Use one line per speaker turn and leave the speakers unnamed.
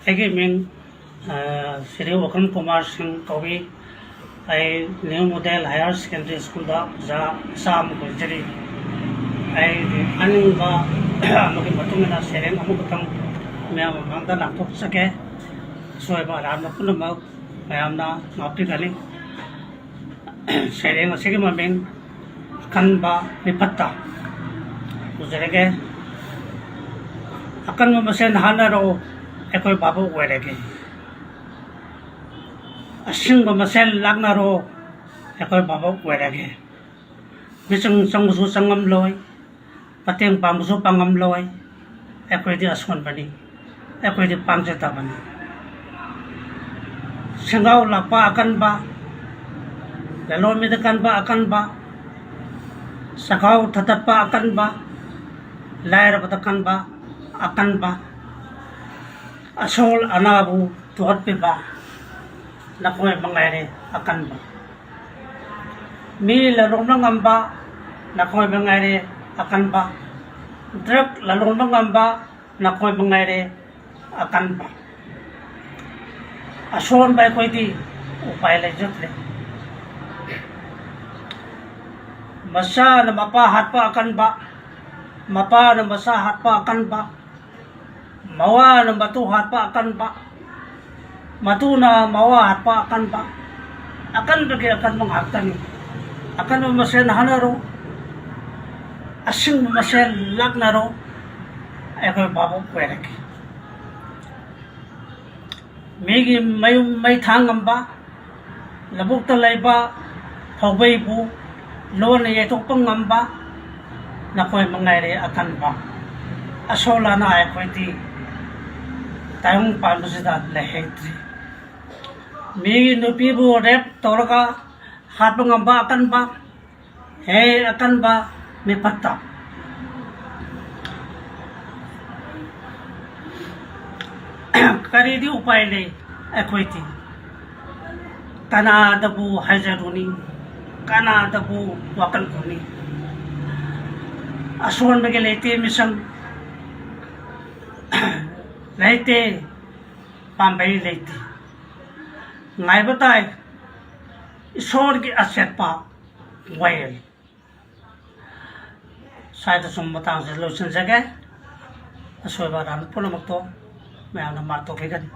ꯑꯩꯒꯤ ꯃꯤꯡ ꯁ꯭ꯔꯤ ꯋꯥꯈꯜ ꯀꯨꯃꯥꯔ ꯁꯤꯡ ꯀꯧꯏ ꯑꯩ ꯅ꯭ꯌꯨ ꯃꯣꯗꯦꯜ ꯍꯥꯌꯔ ꯁꯦꯀꯦꯟꯗꯔꯤ ꯁ꯭ꯀꯨꯜꯗ ꯑꯣꯖꯥ ꯃꯆꯥ ꯑꯃ ꯑꯣꯏꯖꯔꯤ ꯑꯩꯒꯤ ꯑꯅꯤꯡꯕ ꯑꯃꯒꯤ ꯃꯇꯨꯡ ꯏꯟꯅ ꯁꯩꯔꯦꯡ ꯑꯃꯈꯛꯇꯪ ꯃꯌꯥꯝ ꯃꯃꯥꯡꯗ ꯂꯥꯛꯊꯣꯛꯆꯒꯦ ꯑꯁꯣꯏꯕ ꯑꯔꯥꯟꯕ ꯄꯨꯝꯅꯃꯛ ꯃꯌꯥꯝꯅ ꯉꯥꯛꯄꯤꯒꯅꯤ ꯁꯩꯔꯦꯡ ꯑꯁꯤꯒꯤ ꯃꯃꯤꯡ ꯑꯀꯟꯕ ꯃꯤꯐꯠꯇ ꯎꯖꯔꯒꯦ ꯑꯀꯟꯕ ꯃꯁꯦꯟ ꯍꯥꯠꯅꯔꯣ ꯑꯩꯈꯣꯏ ꯚꯥꯕꯨꯛ ꯑꯣꯏꯔꯒꯦ ꯑꯁꯤꯡꯕ ꯃꯁꯦꯟ ꯂꯥꯛꯅꯔꯣ ꯑꯩꯈꯣꯏ ꯚꯥꯕꯨꯛ ꯑꯣꯏꯔꯒꯦ ꯃꯤꯆꯪ ꯆꯪꯕꯁꯨ ꯆꯪꯉꯝꯂꯣꯏ ꯃꯇꯦꯡ ꯄꯥꯡꯕꯁꯨ ꯄꯥꯡꯉꯝꯂꯣꯏ ꯑꯩꯈꯣꯏꯗꯤ ꯑꯁꯣꯟꯕꯅꯤ ꯑꯩꯈꯣꯏꯗꯤ ꯄꯥꯡꯖꯗꯕꯅꯤ ꯁꯦꯡꯒꯥꯎ ꯂꯥꯛꯄ ꯑꯀꯟꯕ ꯂꯂꯣꯟꯕꯤꯗ ꯀꯟꯕ ꯑꯀꯟꯕ ꯆꯈꯥꯎ ꯊꯥꯗꯠꯄ ꯑꯀꯟꯕ ꯂꯥꯏꯔꯕꯗ ꯀꯟꯕ ꯑꯀꯟꯕ ꯑꯁꯣꯜ ꯑꯅꯥꯕꯨ ꯇꯨꯍꯠꯄꯤꯕ ꯅꯈꯣꯏ ꯃꯉꯥꯏꯔꯦ ꯑꯀꯟꯕ ꯃꯤ ꯂꯂꯣꯟꯕ ꯉꯝꯕ ꯅꯈꯣꯏ ꯃꯉꯥꯏꯔꯦ ꯑꯀꯟꯕ ꯗ꯭ꯔꯒ ꯂꯂꯣꯟꯕ ꯉꯝꯕ ꯅꯈꯣꯏ ꯃꯉꯥꯏꯔꯦ ꯑꯀꯟꯕ ꯑꯁꯣꯟꯕ ꯑꯩꯈꯣꯏꯗꯤ ꯎꯄꯥꯏ ꯂꯩꯖꯗ꯭ꯔꯦ ꯃꯆꯥꯅ ꯃꯄꯥ ꯍꯥꯠꯄ ꯑꯀꯟꯕ ꯃꯄꯥꯅ ꯃꯆꯥ ꯍꯥꯠꯄ ꯑꯀꯟꯕ ꯃꯋꯥꯅ ꯃꯇꯨ ꯍꯥꯠꯄ ꯑꯀꯟꯕ ꯃꯇꯨꯅ ꯃꯋꯥ ꯍꯥꯠꯄ ꯑꯀꯟꯕ ꯑꯀꯟꯕꯒꯤ ꯑꯀꯟꯕ ꯉꯥꯛꯇꯅꯤ ꯑꯀꯟꯕ ꯃꯁꯦꯟ ꯍꯥꯠꯅꯔꯣ ꯑꯁꯤꯡꯕ ꯃꯁꯦꯟ ꯂꯥꯛꯅꯔꯣ ꯑꯩꯈꯣꯏ ꯚꯥꯕꯨꯛ ꯑꯣꯏꯔꯒꯦ ꯃꯤꯒꯤ ꯃꯌꯨꯝ ꯃꯩ ꯊꯥꯡꯉꯝꯕ ꯂꯧꯕꯨꯛꯇ ꯂꯩꯕ ꯐꯧꯕꯩꯕꯨ ꯂꯣꯟꯅ ꯌꯩꯊꯣꯛꯄ ꯉꯝꯕ ꯅꯈꯣꯏ ꯃꯉꯥꯏꯔꯦ ꯑꯀꯟꯕ ꯑꯁꯣꯜ ꯑꯅꯥ ꯑꯩꯈꯣꯏꯗꯤ ꯇꯥꯏꯕꯪ ꯄꯥꯟꯕꯁꯤꯗ ꯂꯩꯍꯩꯇ꯭ꯔꯤ ꯃꯤꯒꯤ ꯅꯨꯄꯤꯕꯨ ꯔꯦꯞ ꯇꯧꯔꯒ ꯍꯥꯠꯄ ꯉꯝꯕ ꯑꯀꯟꯕ ꯍꯦ ꯑꯀꯟꯕ ꯃꯤꯐꯠꯇ ꯀꯔꯤꯗꯤ ꯎꯄꯥꯏ ꯂꯩ ꯑꯩꯈꯣꯏꯗꯤ ꯀꯅꯥꯗꯕꯨ ꯍꯥꯏꯖꯔꯨꯅꯤ ꯀꯅꯥꯗꯕꯨ ꯋꯥꯀꯜ ꯄꯨꯅꯤ ꯑꯁꯣꯟꯕꯒꯤ ꯂꯩꯇꯦ ꯃꯤꯆꯪ ꯂꯩꯇꯦ ꯄꯥꯝꯕꯩ ꯂꯩꯇꯦ ꯉꯥꯏꯕ ꯇꯥꯏ ꯏꯁꯣꯔꯒꯤ ꯑꯆꯦꯠꯄ ꯋꯥꯌꯦꯜ ꯁ꯭ꯋꯥꯏꯗ ꯁꯨꯝ ꯃꯇꯥꯡꯁꯤꯗ ꯂꯣꯏꯁꯤꯟꯖꯒꯦ ꯑꯁꯣꯏꯕ ꯑꯔꯥꯟꯕ ꯄꯨꯝꯅꯃꯛꯇꯣ ꯃꯌꯥꯝꯅ ꯃꯥꯛ ꯇꯧꯕꯤꯒꯅꯤ